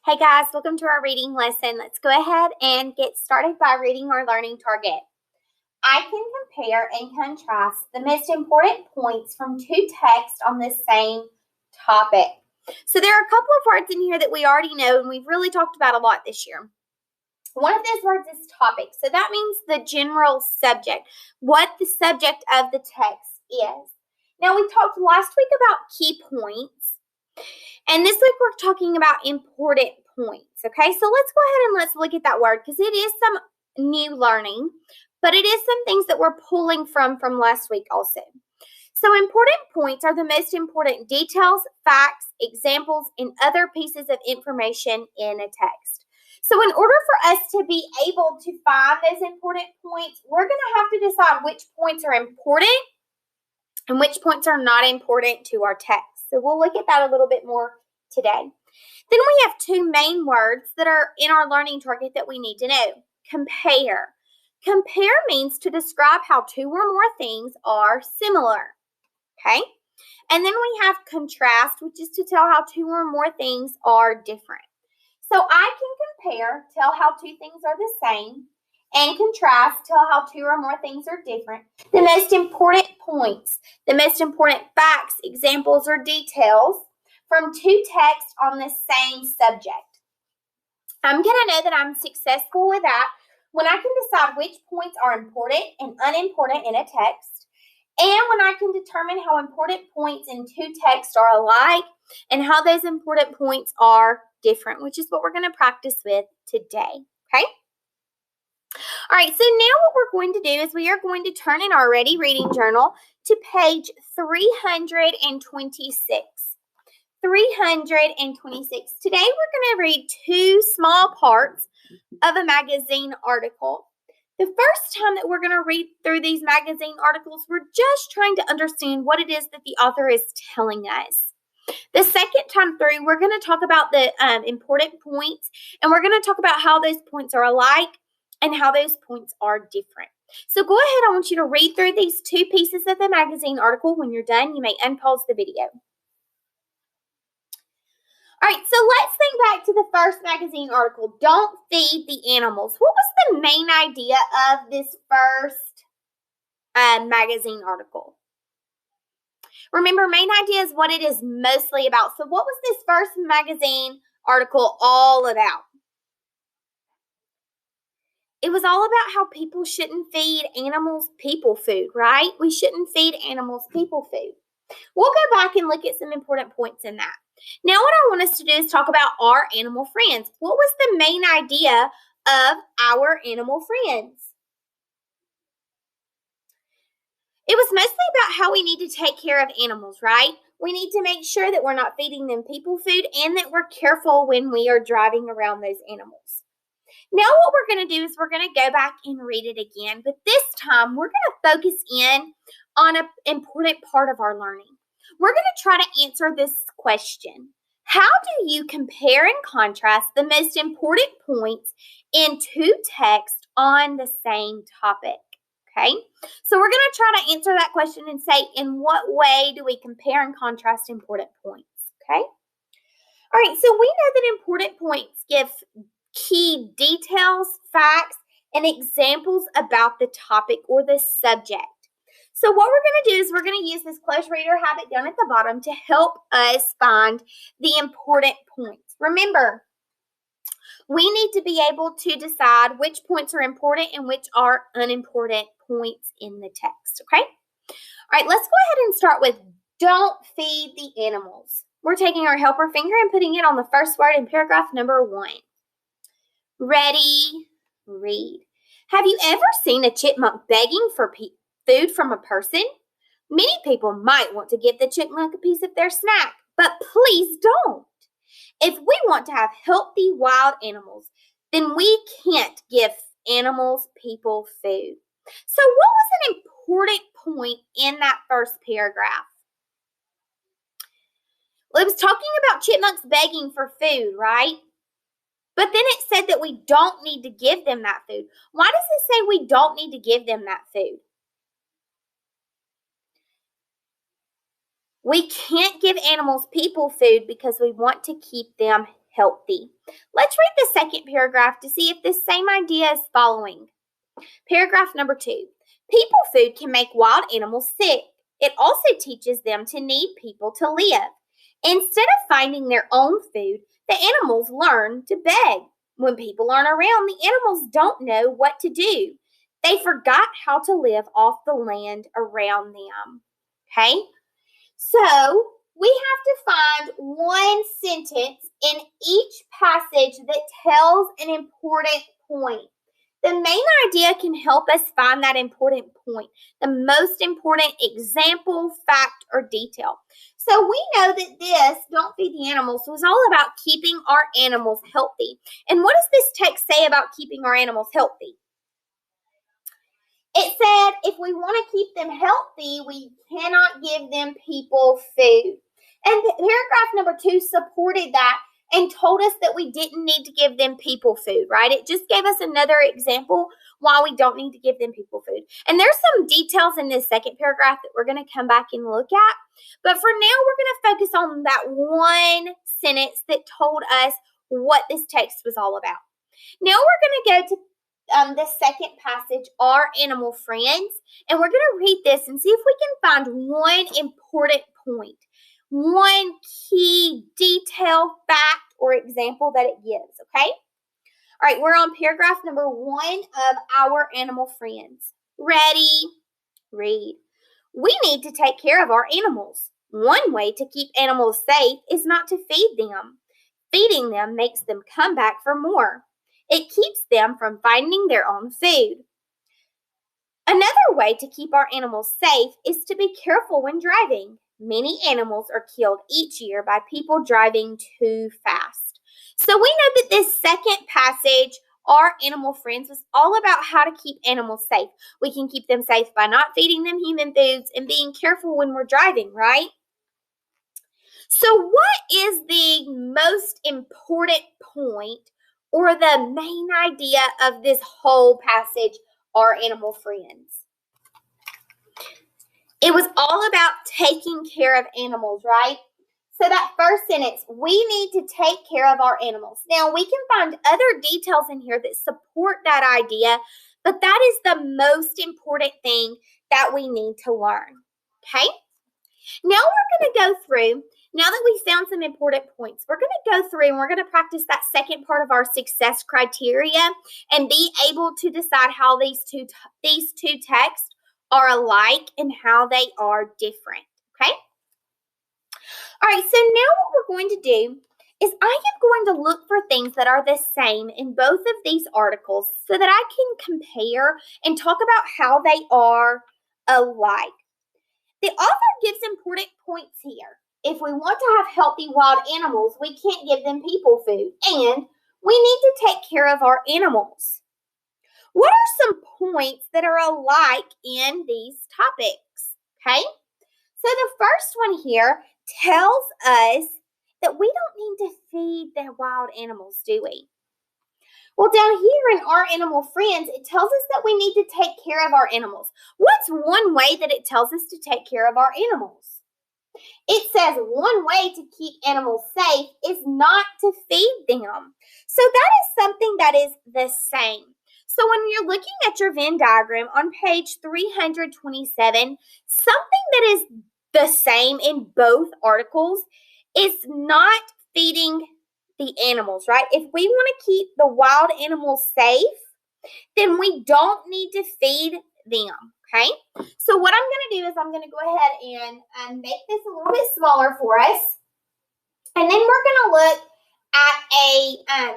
Hey guys, welcome to our reading lesson. Let's go ahead and get started by reading our learning target. I can compare and contrast the most important points from two texts on the same topic. So there are a couple of words in here that we already know and we've really talked about a lot this year. One of those words is topic. So that means the general subject, what the subject of the text is. Now we talked last week about key points. And this week we're talking about important points, okay? So let's go ahead and let's look at that word because it is some new learning, but it is some things that we're pulling from last week also. So important points are the most important details, facts, examples, and other pieces of information in a text. So in order for us to be able to find those important points, we're going to have to decide which points are important and which points are not important to our text. So we'll look at that a little bit more today. Then we have two main words that are in our learning target that we need to know. Compare. Compare means to describe how two or more things are similar. Okay? And then we have contrast, which is to tell how two or more things are different. So I can compare, tell how two things are the same, and contrast, tell how two or more things are different. The most important points, the most important facts, examples, or details from two texts on the same subject. I'm going to know that I'm successful with that when I can decide which points are important and unimportant in a text, and when I can determine how important points in two texts are alike and how those important points are different, which is what we're going to practice with today, okay? All right, so now what we're going to do is we are going to turn in our Ready Reading Journal to page 326. 326. Today we're going to read two small parts of a magazine article. The first time that we're going to read through these magazine articles, we're just trying to understand what it is that the author is telling us. The second time through, we're going to talk about the important points, and we're going to talk about how those points are alike and how those points are different. So go ahead, I want you to read through these two pieces of the magazine article. When you're done, you may unpause the video. All right, so let's think back to the first magazine article, Don't Feed the Animals. What was the main idea of this first magazine article? Remember, main idea is what it is mostly about. So what was this first magazine article all about? It was all about how people shouldn't feed animals people food, right? We shouldn't feed animals people food. We'll go back and look at some important points in that. Now what I want us to do is talk about our animal friends. What was the main idea of our animal friends? It was mostly about how we need to take care of animals, right? We need to make sure that we're not feeding them people food and that we're careful when we are driving around those animals. Now what we're going to do is we're going to go back and read it again, but this time we're going to focus in on an important part of our learning. We're going to try to answer this question. How do you compare and contrast the most important points in two texts on the same topic? Okay, so we're going to try to answer that question and say, in what way do we compare and contrast important points? Okay, all right, so we know that important points give key details, facts, and examples about the topic or the subject. So what we're going to do is we're going to use this close reader habit down at the bottom to help us find the important points. Remember, we need to be able to decide which points are important and which are unimportant points in the text, okay? All right, let's go ahead and start with don't feed the animals. We're taking our helper finger and putting it on the first word in paragraph number 1. Ready, read. Have you ever seen a chipmunk begging for food from a person? Many people might want to give the chipmunk a piece of their snack, but please don't. If we want to have healthy wild animals, then we can't give animals people food. So what was an important point in that first paragraph? Well, it was talking about chipmunks begging for food, right? But then it said that we don't need to give them that food. Why does it say we don't need to give them that food? We can't give animals people food because we want to keep them healthy. Let's read the second paragraph to see if this same idea is following. Paragraph number 2. People food can make wild animals sick. It also teaches them to need people to live. Instead of finding their own food, the animals learn to beg. When people aren't around, the animals don't know what to do. They forgot how to live off the land around them. Okay? So, we have to find one sentence in each passage that tells an important point. The main idea can help us find that important point, the most important example, fact, or detail. So we know that this, Don't Feed the Animals, was all about keeping our animals healthy. And what does this text say about keeping our animals healthy? It said if we want to keep them healthy, we cannot give them people food. And paragraph number 2 supported that and told us that we didn't need to give them people food, right? It just gave us another example why we don't need to give them people food. And there's some details in this second paragraph that we're going to come back and look at. But for now, we're going to focus on that one sentence that told us what this text was all about. Now we're going to go to the second passage, Our Animal Friends, and we're going to read this and see if we can find one important point, one key detail, fact, or example that it gives, okay? All right, we're on paragraph number 1 of Our Animal Friends. Ready? Read. We need to take care of our animals. One way to keep animals safe is not to feed them. Feeding them makes them come back for more. It keeps them from finding their own food. Another way to keep our animals safe is to be careful when driving. Many animals are killed each year by people driving too fast. So we know that this second passage, Our Animal Friends, was all about how to keep animals safe. We can keep them safe by not feeding them human foods and being careful when we're driving, right? So what is the most important point or the main idea of this whole passage, Our Animal Friends? It was all about taking care of animals, right? So that first sentence, we need to take care of our animals. Now, we can find other details in here that support that idea, but that is the most important thing that we need to learn, okay? Now we're going to go through, now that we found some important points, we're going to go through and we're going to practice that second part of our success criteria and be able to decide how these two texts are alike and how they are different, okay? All right, so now what we're going to do is I am going to look for things that are the same in both of these articles so that I can compare and talk about how they are alike. The author gives important points here. If we want to have healthy wild animals, we can't give them people food, and we need to take care of our animals. What are some points that are alike in these topics? Okay, so the first one here tells us that we don't need to feed the wild animals, do we? Well, down here in Our Animal Friends, it tells us that we need to take care of our animals. What's one way that it tells us to take care of our animals? It says one way to keep animals safe is not to feed them. So that is something that is the same. So when you're looking at your Venn diagram on page 327, something that is the same in both articles is not feeding the animals, right? If we want to keep the wild animals safe, then we don't need to feed them, okay? So what I'm going to do is I'm going to go ahead and make this a little bit smaller for us. And then we're going to look at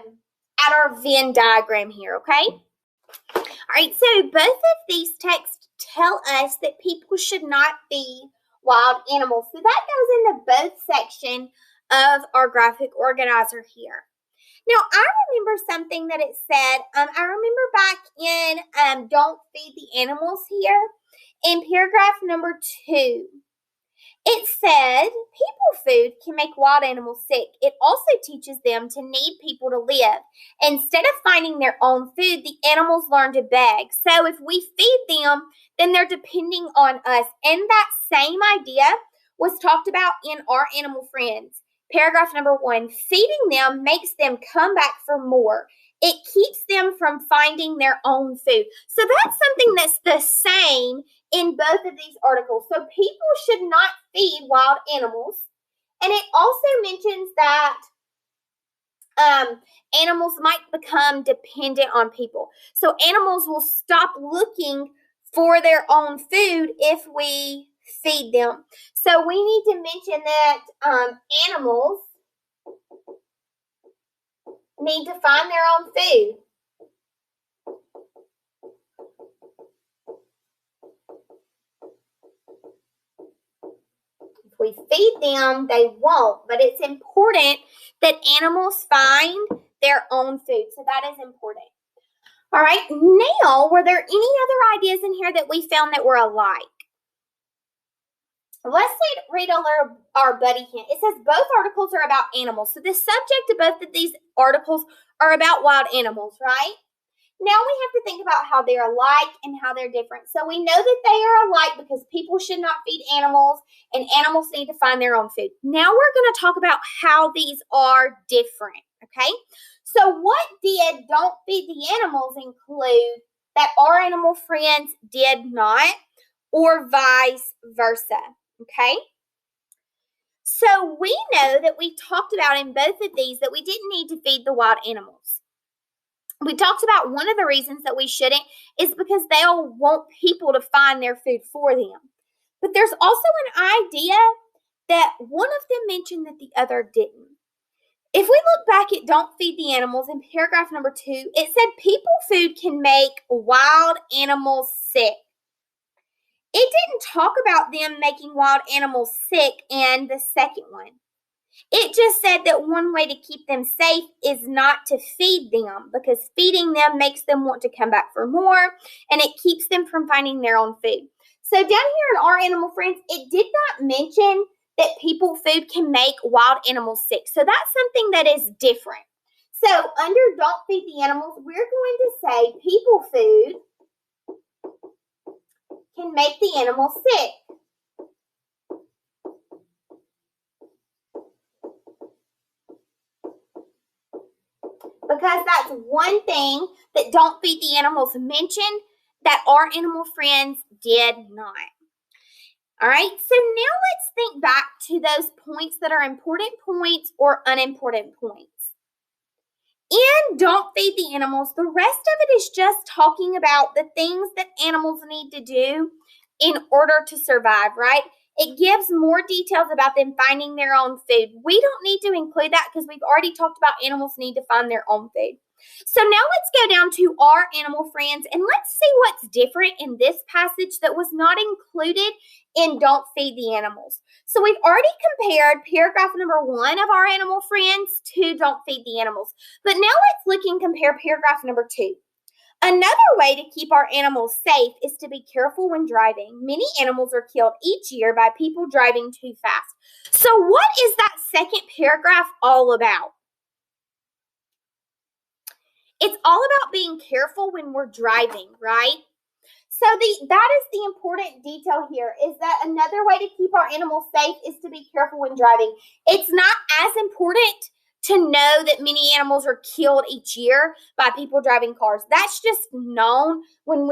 our Venn diagram here, okay? All right, so both of these texts tell us that people should not feed wild animals. So that goes into both sections of our graphic organizer here. Now, I remember something that it said, I remember back in Don't Feed the Animals here, in paragraph number 2, it said, people food can make wild animals sick. It also teaches them to need people to live. Instead of finding their own food, the animals learn to beg. So if we feed them, then they're depending on us. And that same idea was talked about in Our Animal Friends. Paragraph number 1, feeding them makes them come back for more. It keeps them from finding their own food. So that's something that's the same in both of these articles. So people should not feed wild animals. And it also mentions that animals might become dependent on people. So animals will stop looking for their own food if we feed them. So we need to mention that animals need to find their own food. If we feed them, they won't, but it's important that animals find their own food. So that is important. All right, now, were there any other ideas in here that we found that were alike? Let's read our buddy hint. It says both articles are about animals. So the subject of both of these articles are about wild animals, right? Now we have to think about how they're alike and how they're different. So we know that they are alike because people should not feed animals and animals need to find their own food. Now we're going to talk about how these are different, okay? So what did Don't Feed the Animals include that our animal friends did not, or vice versa, okay? So we know that we talked about in both of these that we didn't need to feed the wild animals. We talked about one of the reasons that we shouldn't is because they'll want people to find their food for them. But there's also an idea that one of them mentioned that the other didn't. If we look back at Don't Feed the Animals in paragraph number 2, it said people food can make wild animals sick. It didn't talk about them making wild animals sick in the second one. It just said that one way to keep them safe is not to feed them because feeding them makes them want to come back for more and it keeps them from finding their own food. So down here in Our Animal Friends, it did not mention that people food can make wild animals sick. So that's something that is different. So under Don't Feed the Animals, we're going to say people food can make the animals sick. Because that's one thing that Don't Feed the Animals mentioned that Our Animal Friends did not. All right, so now let's think back to those points that are important points or unimportant points. In Don't Feed the Animals, the rest of it is just talking about the things that animals need to do in order to survive, right? It gives more details about them finding their own food. We don't need to include that because we've already talked about animals need to find their own food. So now let's go down to Our Animal Friends and let's see what's different in this passage that was not included in Don't Feed the Animals. So we've already compared paragraph number 1 of Our Animal Friends to Don't Feed the Animals. But now let's look and compare paragraph number 2. Another way to keep our animals safe is to be careful when driving. Many animals are killed each year by people driving too fast. So what is that second paragraph all about? It's all about being careful when we're driving, right? So that is the important detail here, is that another way to keep our animals safe is to be careful when driving. It's not as important to know that many animals are killed each year by people driving cars. That's just known when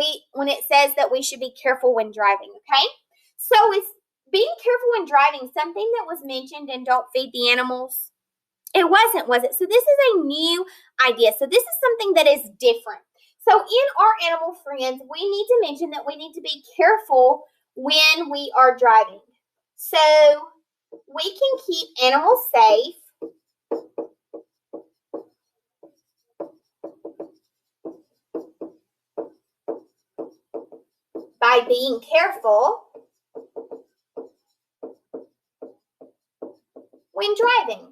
it says that we should be careful when driving, okay? So is being careful when driving something that was mentioned in Don't Feed the Animals? It wasn't, was it? So this is a new idea. So this is something that is different. So in Our Animal Friends, we need to mention that we need to be careful when we are driving. So we can keep animals safe by being careful when driving.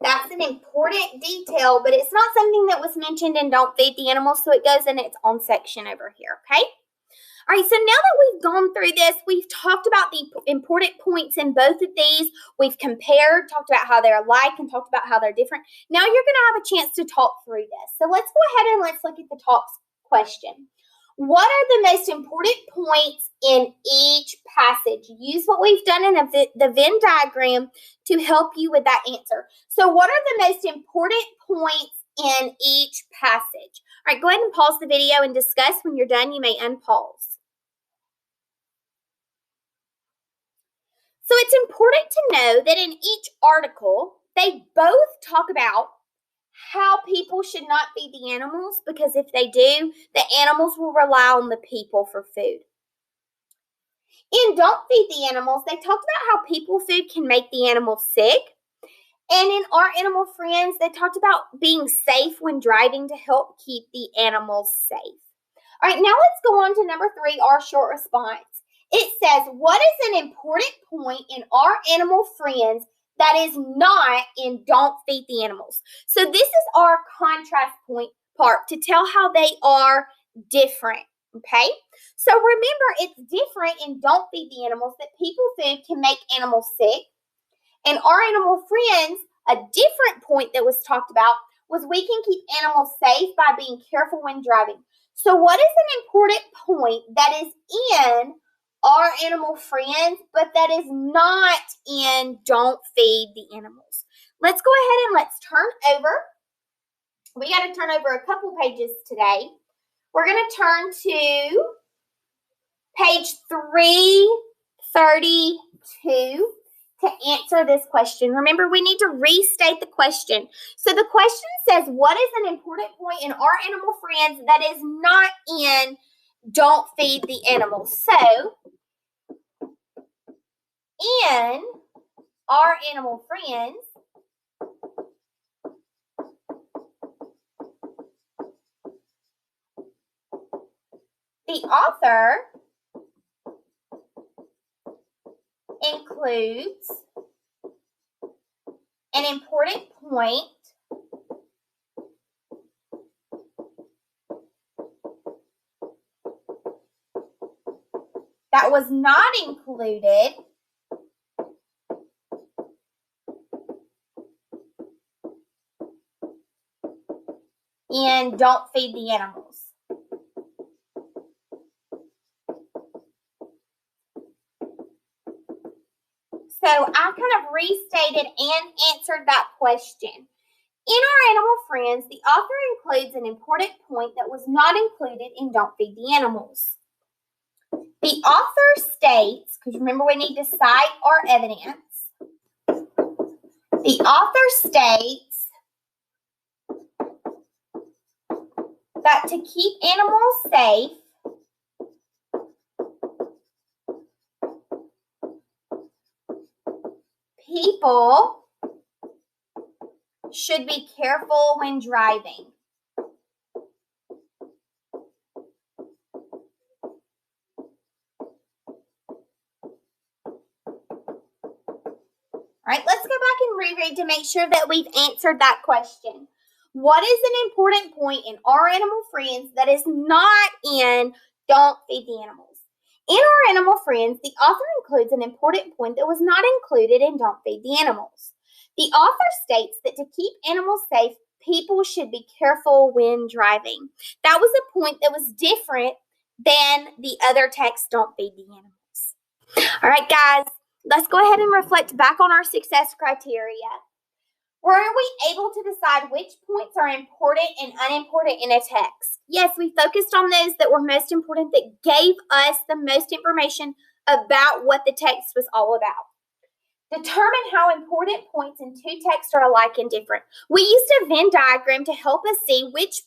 That's an important detail, but it's not something that was mentioned in Don't Feed the Animals, so it goes in its own section over here, okay? All right, so now that we've gone through this, we've talked about the important points in both of these. We've compared, talked about how they're alike, and talked about how they're different. Now you're going to have a chance to talk through this. So let's go ahead and let's look at the talk question. What are the most important points in each passage? Use what we've done in the Venn diagram to help you with that answer. So what are the most important points in each passage? All right, go ahead and pause the video and discuss. When you're done, you may unpause. So it's important to know that in each article, they both talk about how people should not feed the animals, because if they do, the animals will rely on the people for food. In Don't Feed the Animals, they talked about how people food can make the animals sick. And in Our Animal Friends, they talked about being safe when driving to help keep the animals safe. All right, now let's go on to number 3, our short response. It says, what is an important point in Our Animal Friends that is not in Don't Feed the Animals? So this is our contrast point part to tell how they are different, okay? So remember, it's different in Don't Feed the Animals that people food can make animals sick. In Our Animal Friends, a different point that was talked about was we can keep animals safe by being careful when driving. So what is an important point that is in Our Animal Friends, but that is not in Don't Feed the Animals? Let's go ahead and let's turn over. We got to turn over a couple pages today. We're going to turn to page 332 to answer this question. Remember, we need to restate the question. So the question says, what is an important point in Our Animal Friends that is not in Don't Feed the Animals? So in Our Animal Friends, the author includes an important point that was not included in Don't Feed the Animals. So I kind of restated and answered that question. In Our Animal Friends, the author includes an important point that was not included in Don't Feed the Animals. The author states, because remember we need to cite our evidence, the author states that to keep animals safe, people should be careful when driving. All right, let's go back and reread to make sure that we've answered that question. What is an important point in Our Animal Friends that is not in Don't Feed the Animals? In Our Animal Friends, the author includes an important point that was not included in Don't Feed the Animals. The author states that to keep animals safe, people should be careful when driving. That was a point that was different than the other text, Don't Feed the Animals. All right, guys, let's go ahead and reflect back on our success criteria. Were we able to decide which points are important and unimportant in a text? Yes, we focused on those that were most important, that gave us the most information about what the text was all about. Determine how important points in two texts are alike and different. We used a Venn diagram to help us see which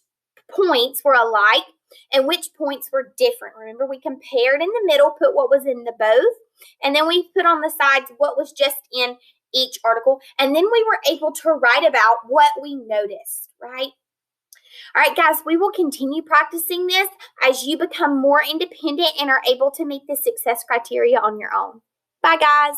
points were alike and which points were different. Remember, we compared in the middle, put what was in the both, and then we put on the sides what was just in each article, and then we were able to write about what we noticed, right? All right, guys, we will continue practicing this as you become more independent and are able to meet the success criteria on your own. Bye, guys.